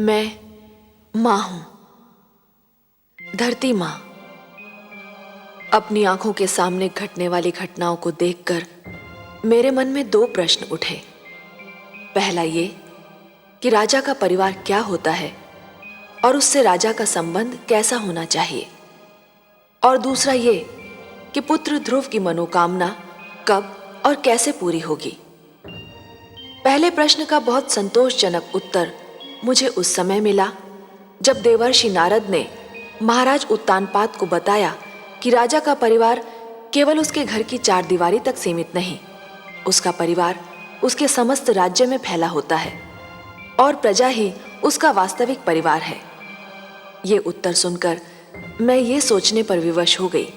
मैं माँ हूं, धरती माँ। अपनी आंखों के सामने घटने वाली घटनाओं को देखकर मेरे मन में दो प्रश्न उठे। पहला ये कि राजा का परिवार क्या होता है और उससे राजा का संबंध कैसा होना चाहिए, और दूसरा ये कि पुत्र ध्रुव की मनोकामना कब और कैसे पूरी होगी। पहले प्रश्न का बहुत संतोषजनक उत्तर मुझे उस समय मिला जब देवर्षि नारद ने महाराज उत्तानपाद को बताया कि राजा का परिवार केवल उसके घर की चार दीवारी तक सीमित नहीं, उसका परिवार उसके समस्त राज्य में फैला होता है और प्रजा ही उसका वास्तविक परिवार है। ये उत्तर सुनकर मैं ये सोचने पर विवश हो गई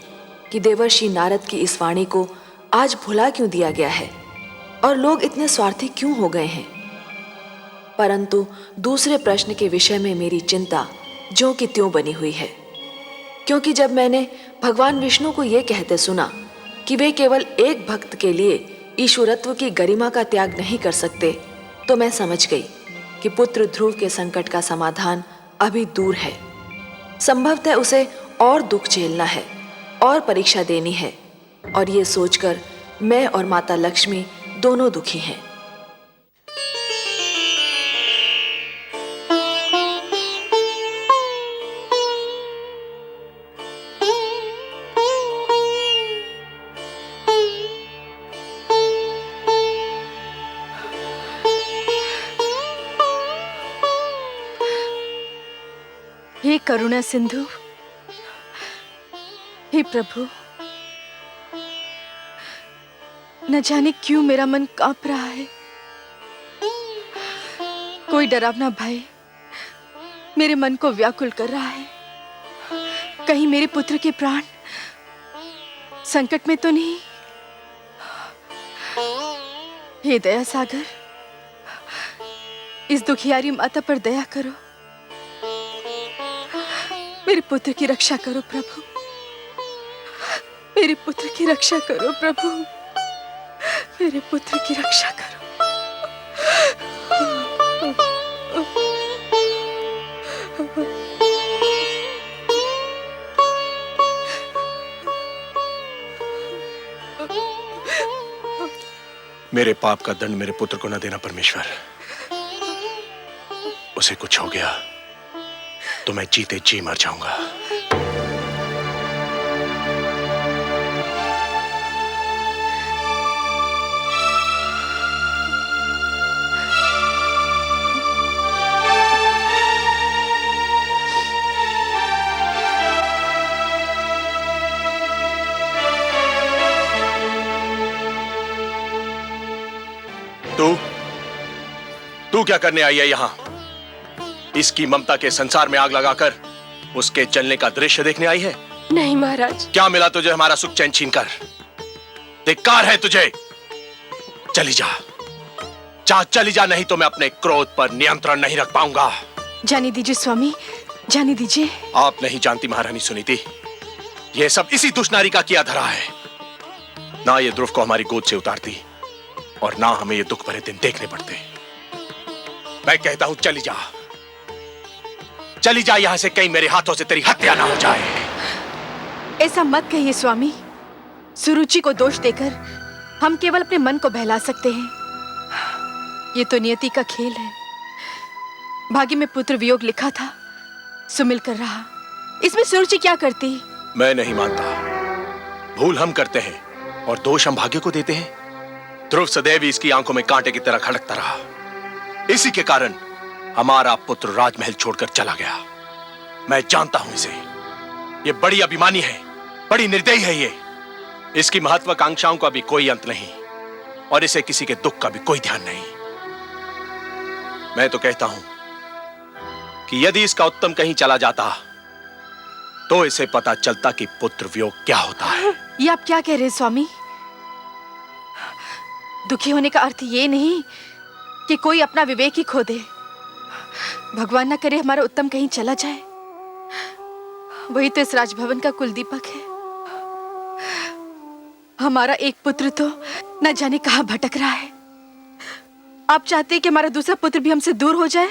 कि देवर्षि नारद की इस वाणी को आज भुला क्यों दिया गया है और लोग इतने स्वार्थी क्यों हो गए हैं। परंतु दूसरे प्रश्न के विषय में मेरी चिंता ज्यों की त्यों बनी हुई है, क्योंकि जब मैंने भगवान विष्णु को यह कहते सुना कि वे केवल एक भक्त के लिए ईश्वरत्व की गरिमा का त्याग नहीं कर सकते, तो मैं समझ गई कि पुत्र ध्रुव के संकट का समाधान अभी दूर है। संभवतः उसे और दुख झेलना है और परीक्षा देनी है, और ये सोचकर मैं और माता लक्ष्मी दोनों दुखी हैं। हे करुणा सिंधु, हे प्रभु, न जाने क्यों मेरा मन कांप रहा है। कोई डरावना भय मेरे मन को व्याकुल कर रहा है। कहीं मेरे पुत्र के प्राण संकट में तो नहीं। हे दया सागर, इस दुखियारी माता पर दया करो। मेरे पुत्र की रक्षा करो प्रभु, मेरे पुत्र की रक्षा करो प्रभु, मेरे पुत्र की रक्षा करो। मेरे पाप का दंड मेरे पुत्र को न देना परमेश्वर। उसे कुछ हो गया तो मैं जीते जी मर जाऊंगा। तू क्या करने आई है यहां? इसकी ममता के संसार में आग लगाकर उसके जलने का दृश्य देखने आई है? नहीं महाराज। क्या मिला तुझे हमारा सुख चैन छीनकर? धिक्कार है तुझे। चली जा, चली जा, नहीं तो मैं अपने क्रोध पर नियंत्रण नहीं रख पाऊंगा। जाने दीजिए स्वामी, जाने दीजिए। आप नहीं जानती महारानी सुनीति, यह सब इसी दुष्नारी का किया धरा है। ना ये ध्रुव को हमारी गोद से उतारती और ना हमें ये दुख भरे दिन देखने पड़ते। मैं कहता हूं चली जा, चली जा यहां से, कहीं मेरे हाथों से तेरी हत्या ना हो जाए। ऐसा मत कहिए स्वामी। सुरुचि को दोष देकर हम केवल अपने मन को बहला सकते हैं। ये तो नियति का खेल है। भाग्य में पुत्र वियोग लिखा था, सुमिल कर रहा। इसमें सुरुचि क्या करती? मैं नहीं मानता। भूल हम करते हैं और दोष हम भाग्य को देते हैं। ध्रुव सदैव इसकी आंखों में कांटे की तरह खड़कता रहा। इसी के कारण हमारा पुत्र राजमहल छोड़कर चला गया। मैं जानता हूं इसे। ये बड़ी अभिमानी है, बड़ी निर्दयी है ये। इसकी महत्वाकांक्षाओं का भी कोई अंत नहीं और इसे किसी के दुख का भी कोई ध्यान नहीं। मैं तो कहता हूं कि यदि इसका उत्तम कहीं चला जाता तो इसे पता चलता कि पुत्र वियोग क्या होता है। ये आप क्या कह रहे हैं स्वामी? दुखी होने का अर्थ ये नहीं कि कोई अपना विवेक ही खो दे। भगवान ना करे हमारा उत्तम कहीं चला जाए। वही तो इस राजभवन का कुलदीपक है। हमारा एक पुत्र तो न जाने कहां भटक रहा है। आप चाहते हैं कि हमारा दूसरा पुत्र भी हमसे दूर हो जाए?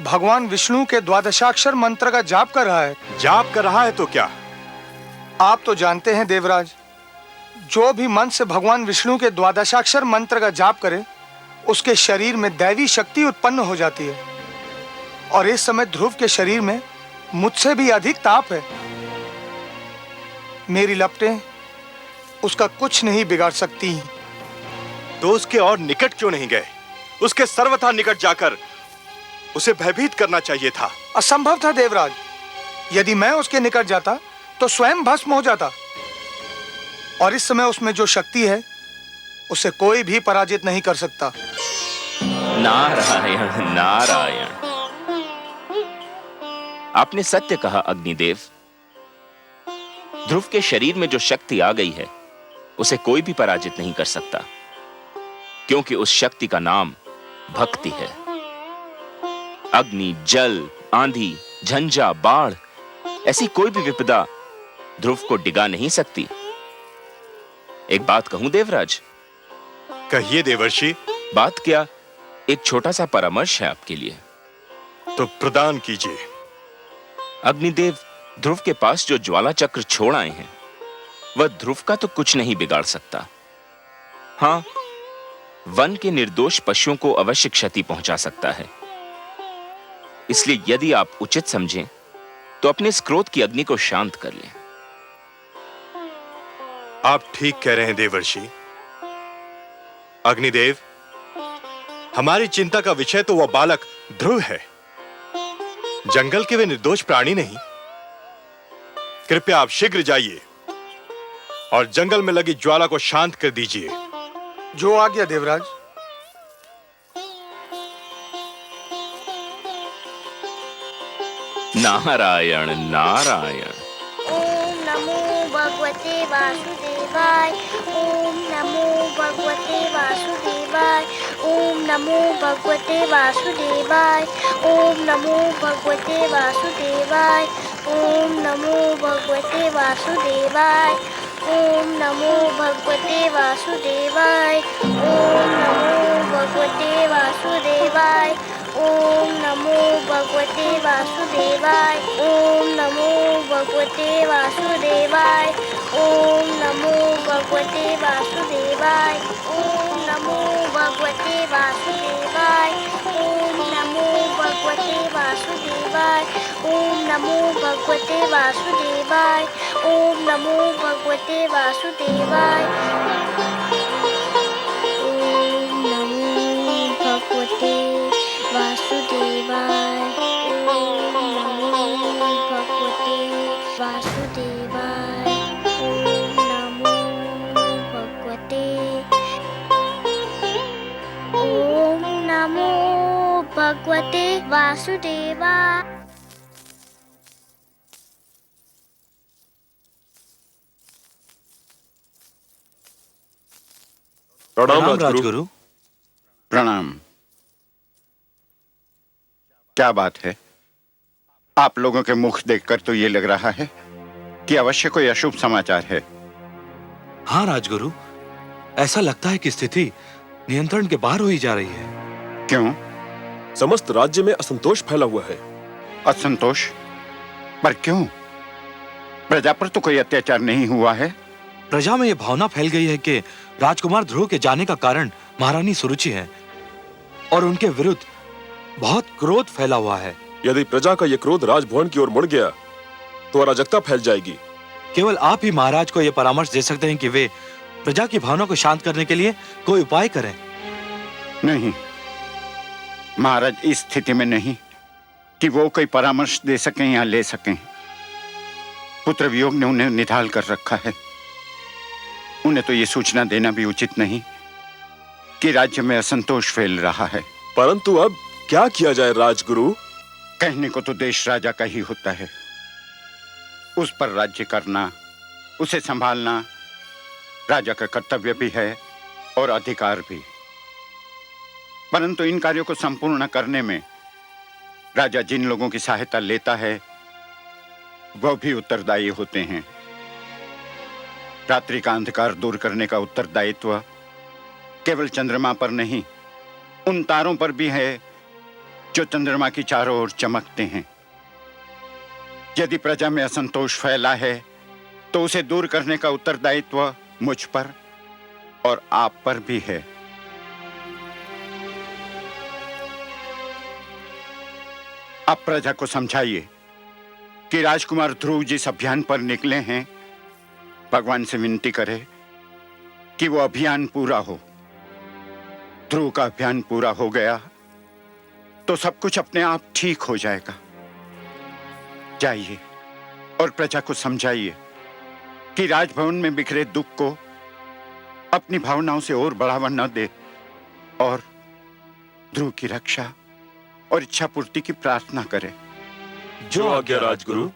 भगवान विष्णु के द्वादशाक्षर मंत्र का जाप कर रहा है। जाप कर रहा है तो क्या? आप तो जानते हैं देवराज, जो भी मन से भगवान विष्णु के द्वादशाक्षर मंत्र का जाप करे उसके शरीर में दैवी शक्ति उत्पन्न हो जाती है। और इस समय ध्रुव के शरीर में मुझसे भी अधिक ताप है। मेरी लपटें उसका कुछ नहीं बिगाड़ सकती। तो उसके और निकट क्यों नहीं गए? उसके सर्वथा निकट जाकर उसे भयभीत करना चाहिए था। असंभव था देवराज। यदि मैं उसके निकट जाता तो स्वयं भस्म हो जाता। और इस समय उसमें जो शक्ति है उसे कोई भी पराजित नहीं कर सकता। नारायण नारायण, आपने सत्य कहा अग्निदेव। ध्रुव के शरीर में जो शक्ति आ गई है उसे कोई भी पराजित नहीं कर सकता, क्योंकि उस शक्ति का नाम भक्ति है। अग्नि, जल, आंधी, झंझा, बाढ़, ऐसी कोई भी विपदा ध्रुव को डिगा नहीं सकती। एक बात कहूं देवराज? कहिए देवर्षि। बात क्या, एक छोटा सा परामर्श है आपके लिए। तो प्रदान कीजिए। अग्निदेव, ध्रुव के पास जो ज्वाला चक्र छोड़ आए हैं वह ध्रुव का तो कुछ नहीं बिगाड़ सकता। हां, वन के निर्दोष पशुओं को अवश्य क्षति पहुंचा सकता है। इसलिए यदि आप उचित समझें तो अपने इस क्रोध की अग्नि को शांत कर लें। आप ठीक कह रहे हैं देवर्षि। अग्निदेव, हमारी चिंता का विषय तो वह बालक ध्रुव है, जंगल के वे निर्दोष प्राणी नहीं। कृपया आप शीघ्र जाइए और जंगल में लगी ज्वाला को शांत कर दीजिए। जो आज्ञा देवराज। नारायण नारायण। ओम नमो भगवते वासुदेवाय। ओम नमो भगवते वासुदेवाय। ओम नमो भगवते वासुदेवाय। ओम नमो भगवते वासुदेवाय। ओम नमो भगवते वासुदेवाय। ओम नमो भगवते वासुदेवाय। ओम नमो भगवते वासुदेवाय। ओम नमो भगवते वासुदेवाय। ओम नमो भगवते वासुदेवाय। ओम नमो भगवते वासुदेवाय। ओम नमो भगवते वासुदेवाय। ओम नमो भगवते वासुदेवाय। ओम नमो भगवते वासुदेवाय। ओम नमो भगवते वासुदेवाय। ओम नमो भगवते वासुदेवाय। ओम नमो भगवते वासुदेवाय। ओम नमो भगवते। ओम नमो भगवते वासुदेवाय। प्रणाम राजगुरु। प्रणाम। क्या बात है? आप लोगों के मुख देखकर तो ये लग रहा है कि अवश्य कोई अशुभ समाचार है। हाँ राजगुरु, ऐसा लगता है कि स्थिति नियंत्रण के बाहर हुई जा रही है। क्यों? समस्त राज्य में असंतोष फैला हुआ है। असंतोष? पर क्यों? प्रजा पर तो कोई अत्याचार नहीं हुआ है। प्रजा में यह भावना फैल गई है कि राजकुमार ध्रुव के जाने का कारण महारानी सुरुचि है और उनके विरुद्ध बहुत क्रोध फैला हुआ है। यदि प्रजा का यह क्रोध राजभवन की ओर मुड़ गया तो अराजकता फैल जाएगी। केवल आप ही महाराज को यह परामर्श दे सकते हैं कि वे प्रजा की भावना को शांत करने के लिए कोई उपाय करें। नहीं, महाराज इस स्थिति में नहीं कि वो कोई परामर्श दे सकें या ले सकें। पुत्र वियोग ने उन्हें निढाल कर रखा है। उन्हें तो ये सूचना देना भी उचित नहीं कि राज्य में असंतोष फैल रहा है। परंतु अब क्या किया जाए राजगुरु? कहने को तो देश राजा का ही होता है। उस पर राज्य करना, उसे संभालना राजा का कर्तव्य भी है और अधिकार भी। परंतु इन कार्यों को संपूर्ण करने में राजा जिन लोगों की सहायता लेता है वह भी उत्तरदायी होते हैं। रात्रि का अंधकार दूर करने का उत्तरदायित्व केवल चंद्रमा पर नहीं, उन तारों पर भी है जो चंद्रमा की चारों ओर चमकते हैं। यदि प्रजा में असंतोष फैला है तो उसे दूर करने का उत्तरदायित्व मुझ पर और आप पर भी है। आप प्रजा को समझाइए कि राजकुमार ध्रुव जिस अभियान पर निकले हैं, भगवान से विनती करें कि वो अभियान पूरा हो। ध्रुव का अभियान पूरा हो गया तो सब कुछ अपने आप ठीक हो जाएगा। जाइए और प्रजा को समझाइए कि राजभवन में बिखरे दुख को अपनी भावनाओं से और बढ़ावा न दे और ध्रुव की रक्षा और इच्छा पूर्ति की प्रार्थना करे। जो आज्ञा राजगुरु।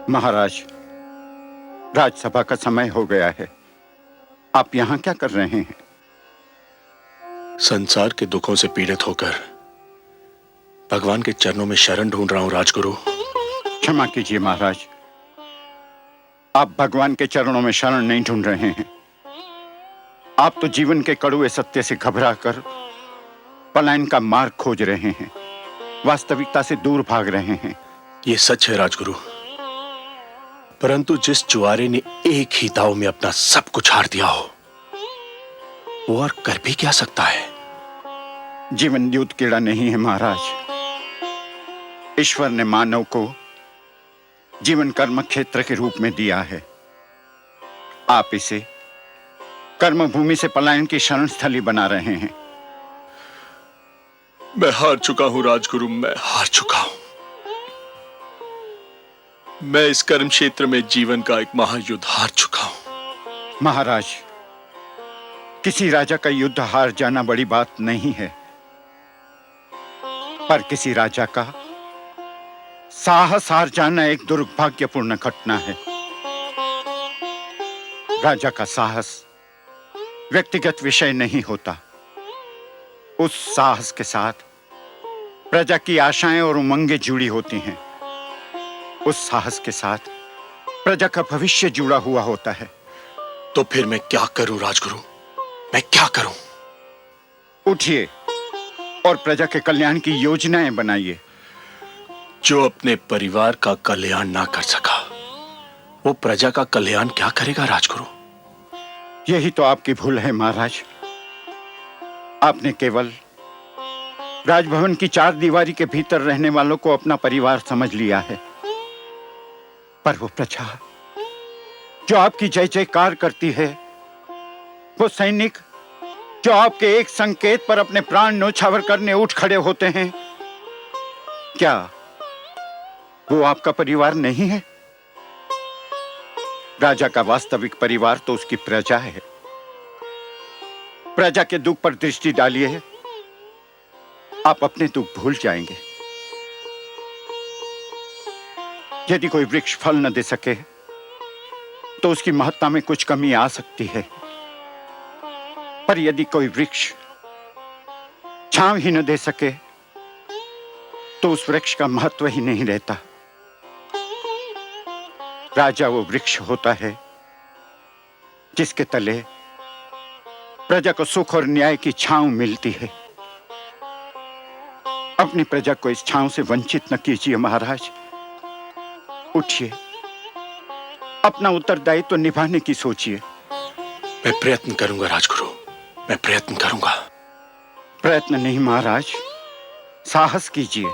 महाराज, राजसभा का समय हो गया है। आप यहाँ क्या कर रहे हैं? संसार के दुखों से पीड़ित होकर भगवान के चरणों में शरण ढूंढ रहा हूं राजगुरु। क्षमा कीजिए महाराज, आप भगवान के चरणों में शरण नहीं ढूंढ रहे हैं। आप तो जीवन के कड़ुए सत्य से घबराकर पलायन का मार्ग खोज रहे हैं, वास्तविकता से दूर भाग रहे हैं। ये सच है राजगुरु, परंतु जिस जुआरे ने एक ही दाव में अपना सब कुछ हार दिया हो, वो और कर भी क्या सकता है? जीवन युद्ध कीड़ा नहीं है महाराज। ईश्वर ने मानव को जीवन कर्म क्षेत्र के रूप में दिया है। आप इसे कर्म भूमि से पलायन की शरण स्थली बना रहे हैं। मैं हार चुका हूं राजगुरु, मैं हार चुका हूं। मैं इस कर्म क्षेत्र में जीवन का एक महायुद्ध हार चुका हूं। महाराज, किसी राजा का युद्ध हार जाना बड़ी बात नहीं है, पर किसी राजा का साहस हार जाना एक दुर्भाग्यपूर्ण घटना है। राजा का साहस व्यक्तिगत विषय नहीं होता। उस साहस के साथ प्रजा की आशाएं और उमंगें जुड़ी होती हैं। उस साहस के साथ प्रजा का भविष्य जुड़ा हुआ होता है। तो फिर मैं क्या करूं राजगुरु, मैं क्या करूं? उठिए और प्रजा के कल्याण की योजनाएं बनाइए। जो अपने परिवार का कल्याण ना कर सका, वो प्रजा का कल्याण क्या करेगा राजगुरु? यही तो आपकी भूल है महाराज। आपने केवल राजभवन की चार दीवारी के भीतर रहने वालों को अपना परिवार समझ लिया है, पर वो प्रजा जो आपकी जय जयकार करती है, वो सैनिक जो आपके एक संकेत पर अपने प्राण न्योछावर करने उठ खड़े होते हैं, क्या वो आपका परिवार नहीं है? राजा का वास्तविक परिवार तो उसकी प्रजा है। प्रजा के दुख पर दृष्टि डालिए, आप अपने दुख भूल जाएंगे। यदि कोई वृक्ष फल न दे सके तो उसकी महत्ता में कुछ कमी आ सकती है, पर यदि कोई वृक्ष छांव ही न दे सके तो उस वृक्ष का महत्व ही नहीं रहता। राजा वो वृक्ष होता है जिसके तले प्रजा को सुख और न्याय की छांव मिलती है। अपनी प्रजा को इस छांव से वंचित न कीजिए महाराज। उठिए, अपना उत्तरदायित्व तो निभाने की सोचिए। मैं प्रयत्न करूंगा राजगुरु, मैं प्रयत्न करूंगा। प्रयत्न नहीं महाराज, साहस कीजिए।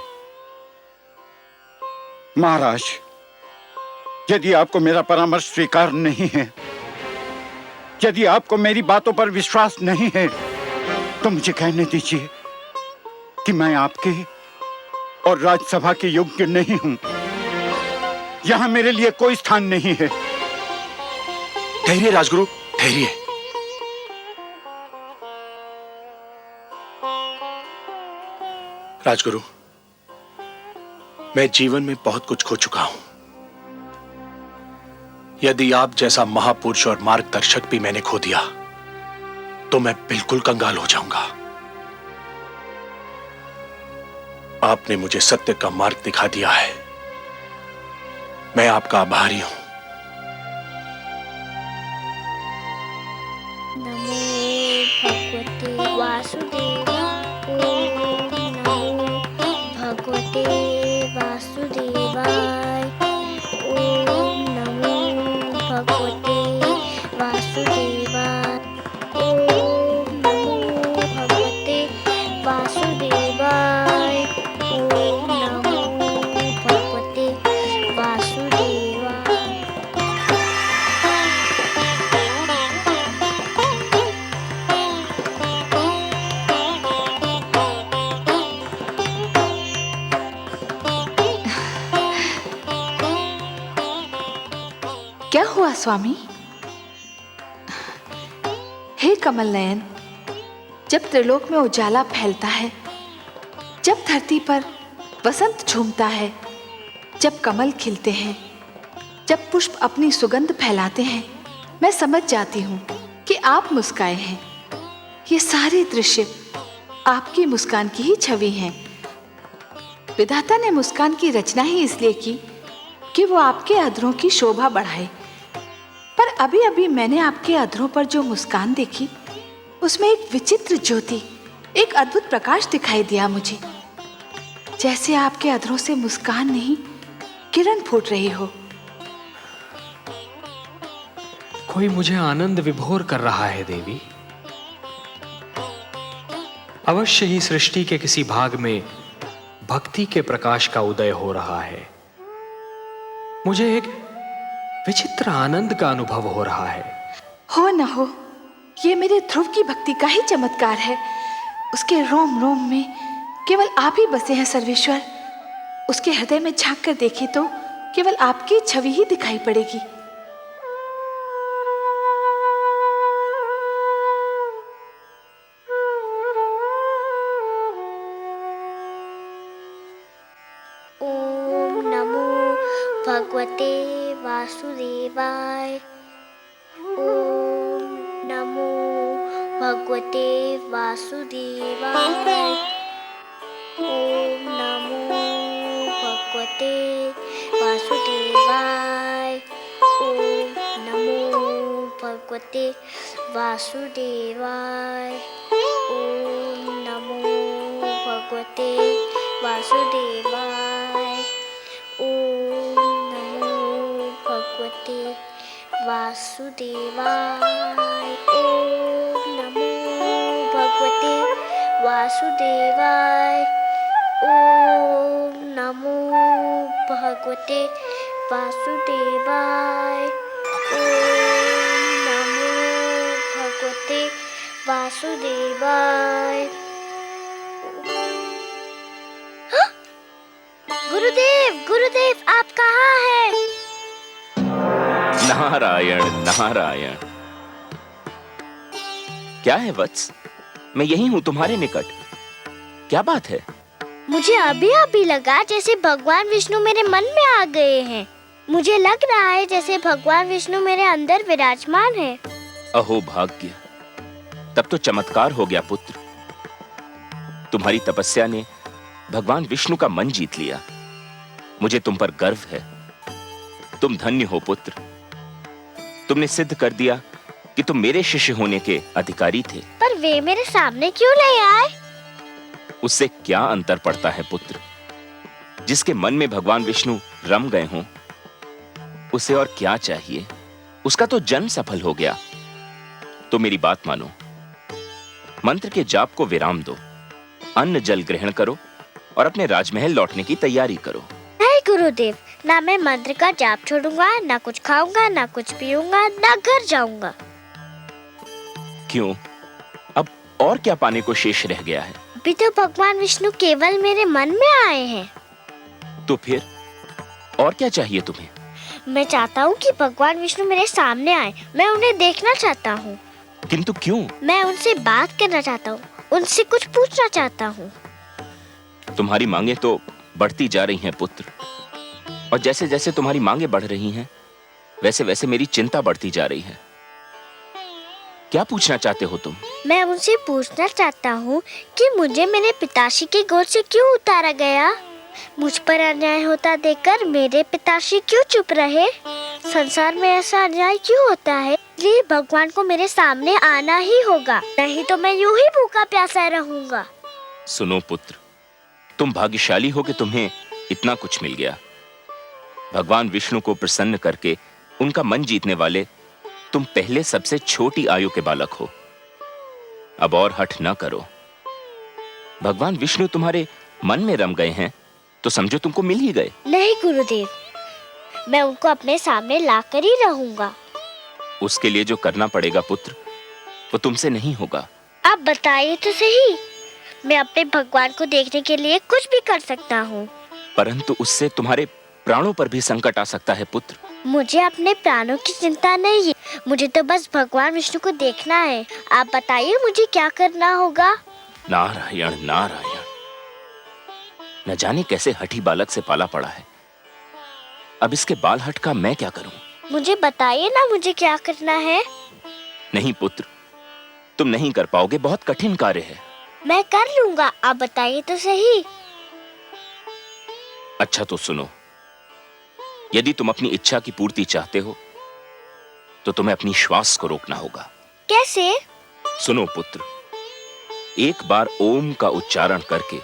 महाराज, यदि आपको मेरा परामर्श स्वीकार नहीं है, यदि आपको मेरी बातों पर विश्वास नहीं है, तो मुझे कहने दीजिए कि मैं आपके और राजसभा के योग्य नहीं हूं। यहाँ मेरे लिए कोई स्थान नहीं है। ठहरिए राजगुरु, ठहरिए। राजगुरु, मैं जीवन में बहुत कुछ खो चुका हूं। यदि आप जैसा महापुरुष और मार्गदर्शक भी मैंने खो दिया तो मैं बिल्कुल कंगाल हो जाऊंगा। आपने मुझे सत्य का मार्ग दिखा दिया है, मैं आपका आभारी हूं। नमो भगवते वासुदेवाय। ओम नमो भगवते वासुदेवाय। ओम नमो भगवते वासुदेवाय। ओम नमो भगवते वासुदेवाय। ओम नमो भगवते वासुदेवाय। क्या हुआ स्वामी? हे कमल नयन, जब त्रिलोक में उजाला फैलता है, जब धरती पर बसंत झूमता है, जब कमल खिलते हैं, जब पुष्प अपनी सुगंध फैलाते हैं, मैं समझ जाती हूँ कि आप मुस्काए हैं। ये सारे दृश्य आपकी मुस्कान की ही छवि हैं। विधाता ने मुस्कान की रचना ही इसलिए की कि वो आपके अधरों की शोभा बढ़ाए। पर अभी अभी मैंने आपके अधरों पर जो मुस्कान देखी, उसमें एक विचित्र ज्योति, एक अद्भुत प्रकाश दिखाई दिया मुझे। जैसे आपके अधरों से मुस्कान नहीं, किरण फूट रही हो। कोई मुझे आनंद विभोर कर रहा है देवी। अवश्य ही सृष्टि के किसी भाग में भक्ति के प्रकाश का उदय हो रहा है। मुझे एक विचित्र आनंद का अनुभव हो रहा है। हो न हो, ये मेरे ध्रुव की भक्ति का ही चमत्कार है। उसके रोम रोम में केवल आप ही बसे हैं सर्वेश्वर। उसके हृदय में झांक कर देखे तो केवल आपकी छवि ही दिखाई पड़ेगी। ओम नमो भगवते वासुदेवाय। ओम नमो भगवते वासुदेवाय। ओम नमो भगवते वासुदेवाय। ओम नमो भगवते वासुदेवाय। ओम नमो भगवते वासुदेवाय। ओम नमो भगवते वासुदेवाय। ओम नमो भगवते वासुदेवाय। ओम नमो भगवते वासुदेवाय। ओम नमो भगवते वासुदेवाय। गुरुदेव, गुरुदेव, आप कहाँ हैं? नारायण नारायण। क्या है वत्स? मैं यही हूं तुम्हारे निकट। क्या बात है? मुझे अभी अभी लगा जैसे भगवान विष्णु मेरे मन में आ गए हैं। मुझे लग रहा है जैसे भगवान विष्णु मेरे अंदर विराजमान है। अहो भाग्य, तब तो चमत्कार हो गया पुत्र। तुम्हारी तपस्या ने भगवान विष्णु का मन जीत लिया। मुझे तुम पर गर्व है। तुम धन्य हो पुत्र। तुमने सिद्ध कर दिया कि तुम मेरे शिष्य होने के अधिकारी थे। पर वे मेरे सामने क्यों नहीं आए? उससे क्या अंतर पड़ता है पुत्र? जिसके मन में भगवान विष्णु रम गए हों, उसे और क्या चाहिए? उसका तो जन्म सफल हो गया। तो मेरी बात मानो, मंत्र के जाप को विराम दो, अन्न जल ग्रहण करो और अपने राजमहल लौटने की तैयारी करो। नहीं गुरुदेव, ना मैं मंत्र का जाप छोड़ूंगा, ना कुछ खाऊंगा, ना कुछ पीऊंगा, ना घर जाऊंगा। क्यों? अब और क्या पाने को शेष रह गया है? अभी तो भगवान विष्णु केवल मेरे मन में आए हैं। तो फिर और क्या चाहिए तुम्हें? मैं चाहता हूँ कि भगवान विष्णु मेरे सामने आए। मैं उन्हें देखना चाहता हूँ। किंतु क्यों? मैं उनसे बात करना चाहता हूँ, उनसे कुछ पूछना चाहता हूँ। तुम्हारी मांगे तो बढ़ती जा रही हैं पुत्र, और जैसे जैसे तुम्हारी मांगे बढ़ रही हैं वैसे वैसे मेरी चिंता बढ़ती जा रही है। क्या पूछना चाहते हो तुम? मैं उनसे पूछना चाहता हूँ कि मुझे मेरे पिताश्री की गोद से क्यों उतारा गया? मुझ पर अन्याय होता देखकर मेरे पिताश्री क्यों चुप रहे? संसार में ऐसा अन्याय क्यों होता है? इसलिए भगवान को मेरे सामने आना ही होगा, नहीं तो मैं यूं ही भूखा प्यासा रहूंगा। सुनो पुत्र, तुम भाग्यशाली हो कि तुम्हें इतना कुछ मिल गया। भगवान विष्णु को प्रसन्न करके उनका मन जीतने वाले तुम पहले सबसे छोटी आयु के बालक हो। अब और हठ न करो। भगवान विष्णु तुम्हारे मन में रम गए हैं तो समझो तुमको मिल ही गए। नहीं गुरुदेव, मैं उनको अपने सामने लाकर ही रहूंगा। उसके लिए जो करना पड़ेगा पुत्र, वो तुमसे नहीं होगा। आप बताइए तो सही, मैं अपने भगवान को देखने के लिए कुछ भी कर सकता हूँ। परंतु उससे तुम्हारे प्राणों पर भी संकट आ सकता है पुत्र। मुझे अपने प्राणों की चिंता नहीं है, मुझे तो बस भगवान विष्णु को देखना है। आप बताइए मुझे क्या करना होगा? नारायण नारायण, न जाने कैसे हठी बालक से पाला पड़ा है। अब इसके बाल हट का मैं क्या करूं? मुझे बताइए ना मुझे क्या करना है। नहीं पुत्र, तुम नहीं कर पाओगे, बहुत कठिन कार्य है। मैं कर लूंगा, आप बताइए तो सही। अच्छा तो सुनो, यदि तुम अपनी इच्छा की पूर्ति चाहते हो तो तुम्हें अपनी श्वास को रोकना होगा। कैसे? सुनो पुत्र, एक बार ओम का उच्चारण करके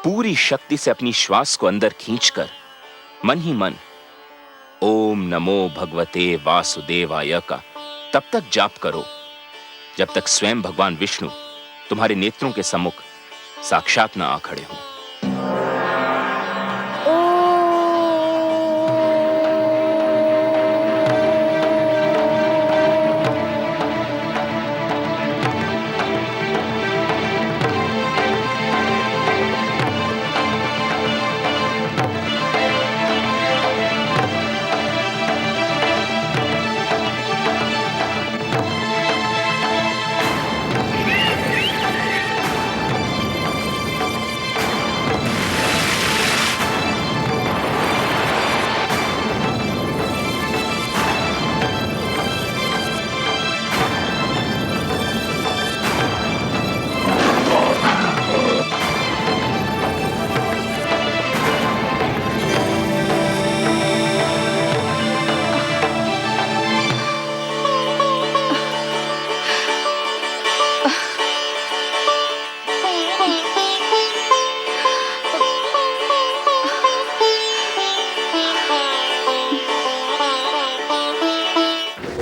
पूरी शक्ति से अपनी श्वास को अंदर खींचकर मन ही मन ओम नमो भगवते वासुदेवाय का तब तक जाप करो जब तक स्वयं भगवान विष्णु तुम्हारे नेत्रों के सम्मुख साक्षात न आ खड़े हों।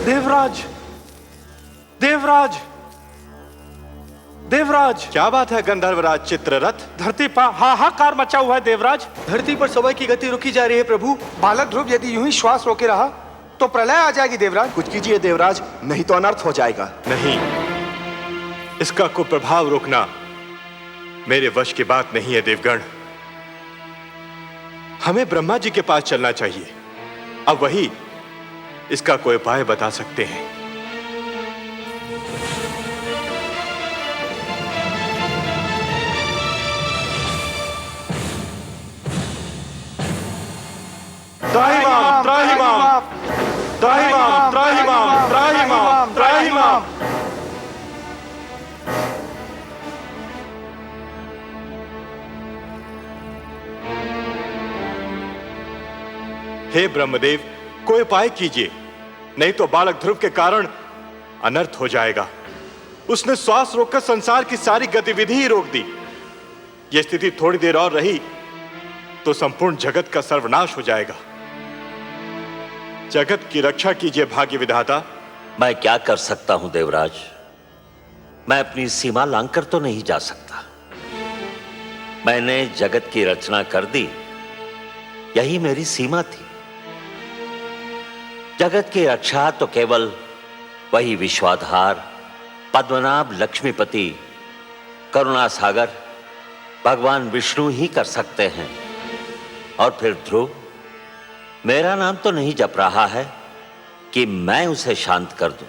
देवराज, देवराज, देवराज! क्या बात है गंधर्वराज चित्ररथ? धरती पर हाहाकार मचा हुआ है देवराज। धरती पर समय की गति रुकी जा रही है प्रभु। बालक ध्रुव यदि यूं ही श्वास रोके रहा तो प्रलय आ जाएगी देवराज। कुछ कीजिए देवराज, नहीं तो अनर्थ हो जाएगा। नहीं, इसका कुप्रभाव रोकना मेरे वश की बात नहीं है देवगण। हमें ब्रह्मा जी के पास चलना चाहिए, अब वही इसका कोई उपाय बता सकते हैं। त्राहिमाम, त्राहिमाम, त्राहिमाम, त्राहिमाम, त्राहिमाम, त्राहिमाम। हे ब्रह्मदेव, कोई उपाय कीजिए, नहीं तो बालक ध्रुव के कारण अनर्थ हो जाएगा। उसने श्वास रोककर संसार की सारी गतिविधि ही रोक दी। यह स्थिति थोड़ी देर और रही तो संपूर्ण जगत का सर्वनाश हो जाएगा। जगत की रक्षा कीजिए भाग्य विधाता। मैं क्या कर सकता हूं देवराज? मैं अपनी सीमा लांघकर तो नहीं जा सकता। मैंने जगत की रचना कर दी, यही मेरी सीमा थी। जगत की रक्षा तो केवल वही विश्वाधार, पद्मनाभ, लक्ष्मीपति, करुणा सागर भगवान विष्णु ही कर सकते हैं। और फिर ध्रुव, मेरा नाम तो नहीं जप रहा है कि मैं उसे शांत कर दूं।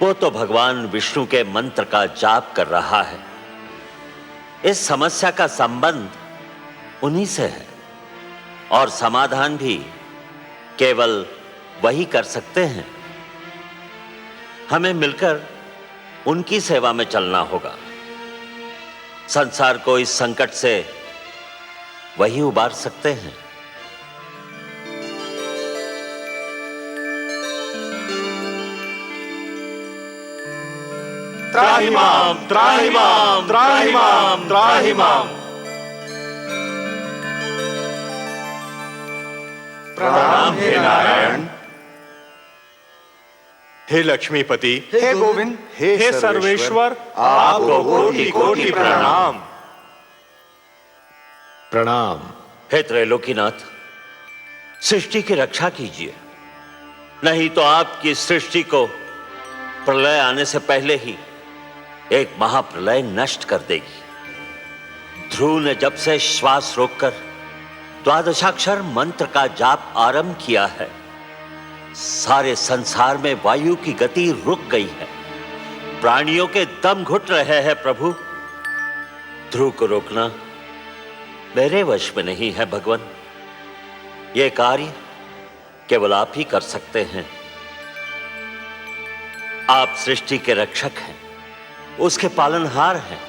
वो तो भगवान विष्णु के मंत्र का जाप कर रहा है। इस समस्या का संबंध उन्हीं से है और समाधान भी केवल वही कर सकते हैं। हमें मिलकर उनकी सेवा में चलना होगा। संसार को इस संकट से वही उबार सकते हैं। त्राहिमाम त्राहिमाम त्राहिमाम त्राहिमाम। प्रणाम हे नारायण। हे लक्ष्मीपति, हे गोविंद, हे सर्वेश्वर, आपको कोटि कोटि प्रणाम। प्रणाम। हे त्रैलोकीनाथ, सृष्टि की रक्षा कीजिए, नहीं तो आपकी सृष्टि को प्रलय आने से पहले ही एक महाप्रलय नष्ट कर देगी। ध्रुव ने जब से श्वास रोककर द्वादशाक्षर मंत्र का जाप आरंभ किया है, सारे संसार में वायु की गति रुक गई है। प्राणियों के दम घुट रहे हैं प्रभु। ध्रुव को रोकना मेरे वश में नहीं है भगवान। यह कार्य केवल आप ही कर सकते हैं। आप सृष्टि के रक्षक हैं, उसके पालनहार हैं।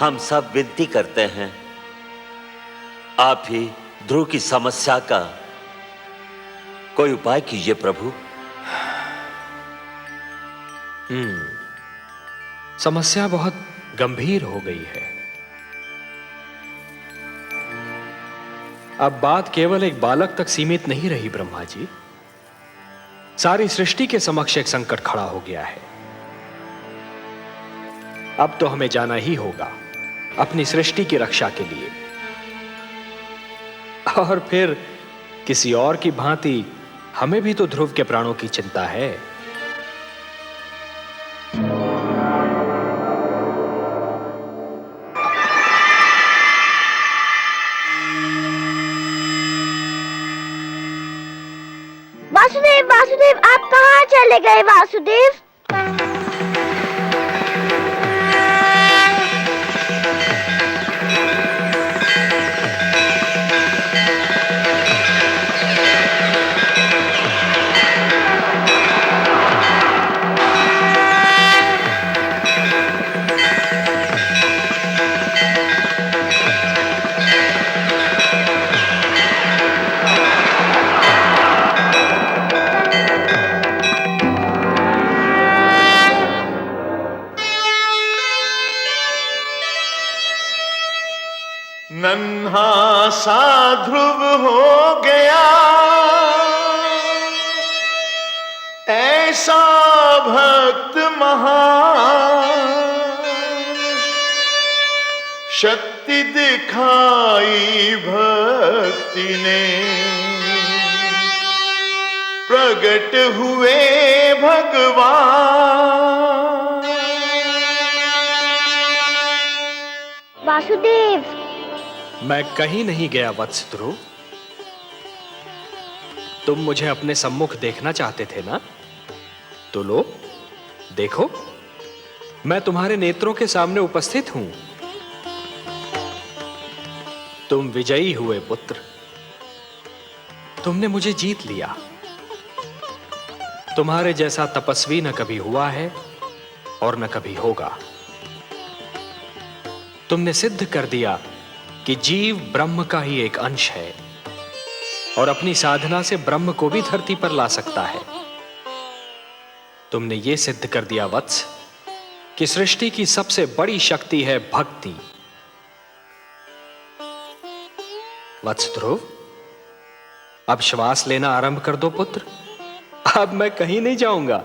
हम सब विनती करते हैं, आप ही ध्रुव की समस्या का कोई उपाय कीजिए प्रभु। समस्या बहुत गंभीर हो गई है। अब बात केवल एक बालक तक सीमित नहीं रही ब्रह्मा जी। सारी सृष्टि के समक्ष एक संकट खड़ा हो गया है। अब तो हमें जाना ही होगा अपनी सृष्टि की रक्षा के लिए, और फिर किसी और की भांति हमें भी तो ध्रुव के प्राणों की चिंता है। वासुदेव, वासुदेव, आप कहाँ चले गए वासुदेव? नन्हा सा ध्रुव हो गया, ऐसा भक्त महान, शक्ति दिखाई भक्ति ने, प्रगट हुए भगवान। वासुदेव, मैं कहीं नहीं गया वत्स ध्रुव। तुम मुझे अपने सम्मुख देखना चाहते थे ना? तो लो, देखो, मैं तुम्हारे नेत्रों के सामने उपस्थित हूं। तुम विजयी हुए पुत्र। तुमने मुझे जीत लिया। तुम्हारे जैसा तपस्वी न कभी हुआ है और न कभी होगा। तुमने सिद्ध कर दिया कि जीव ब्रह्म का ही एक अंश है और अपनी साधना से ब्रह्म को भी धरती पर ला सकता है। तुमने यह सिद्ध कर दिया वत्स कि सृष्टि की सबसे बड़ी शक्ति है भक्ति। वत्स ध्रुव, अब श्वास लेना आरंभ कर दो पुत्र। अब मैं कहीं नहीं जाऊंगा।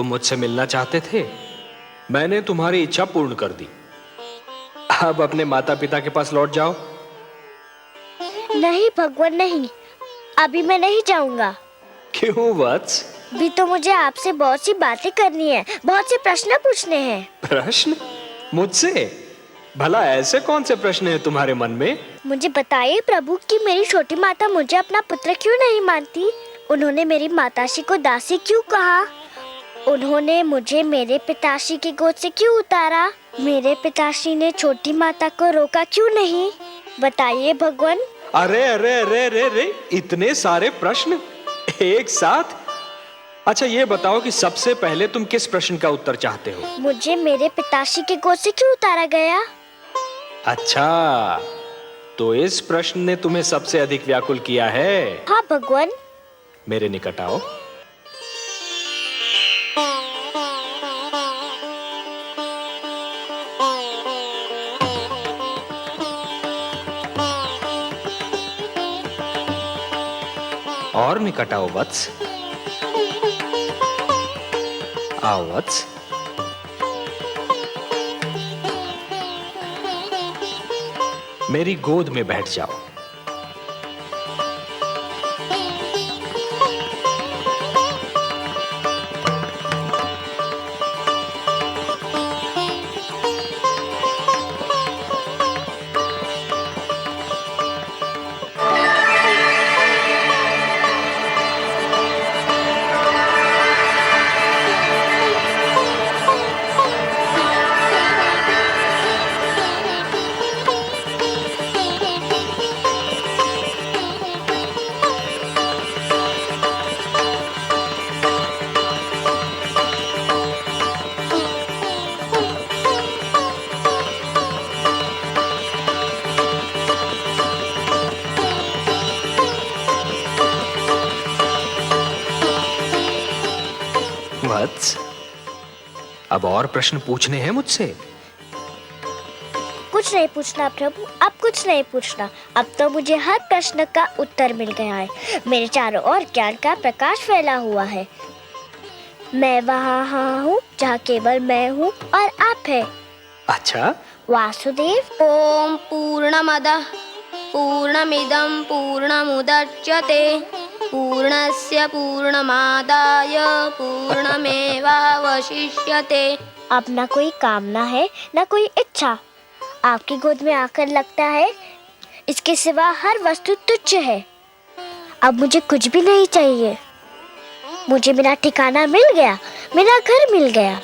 तुम मुझसे मिलना चाहते थे, मैंने तुम्हारी इच्छा पूर्ण कर दी। अब अपने माता पिता के पास लौट जाओ। नहीं भगवान नहीं, अभी मैं नहीं जाऊंगा। क्यों वत्स? भी तो मुझे आपसे बहुत सी बातें करनी है, बहुत से प्रश्न पूछने हैं। प्रश्न? मुझसे? भला ऐसे कौन से प्रश्न हैं तुम्हारे मन में? मुझे बताइए प्रभु कि मेरी छोटी माता मुझे अपना पुत्र क्यों नहीं मानती? उन्होंने मेरी माताश्री को दासी क्यों कहा? उन्होंने मुझे मेरे पिताश्री की गोद से क्यों उतारा? मेरे पिताश्री ने छोटी माता को रोका क्यों नहीं? बताइए भगवान। अरे अरे अरे अरे अरे, इतने सारे प्रश्न एक साथ? अच्छा ये बताओ कि सबसे पहले तुम किस प्रश्न का उत्तर चाहते हो? मुझे मेरे पिताश्री की गोद से क्यों उतारा गया? अच्छा, तो इस प्रश्न ने तुम्हें सबसे अधिक व्याकुल किया है? हाँ भगवान। मेरे निकट आओ। और निकट आओ वत्स। आओ वत्स। मेरी गोद में बैठ जाओ। वत्स, अब और प्रश्न पूछने हैं मुझसे? कुछ नहीं पूछना प्रभु, अब कुछ नहीं पूछना। अब तो मुझे हर प्रश्न का उत्तर मिल गया है। मेरे चारों ओर ज्ञान का प्रकाश फैला हुआ है। मैं वहाँ हूँ जहाँ केवल मैं हूँ और आप है। अच्छा वासुदेव। ओम पूर्णमदः पूर्णमिदं पूर्णमुदच्यते पूर्णस्य पूर्णमादाय पूर्णमेवावशिष्यते। अब ना कोई कामना है ना कोई इच्छा। आपकी गोद में आकर लगता है इसके सिवा हर वस्तु तुच्छ है। अब मुझे कुछ भी नहीं चाहिए। मुझे मेरा ठिकाना मिल गया, मेरा घर मिल गया।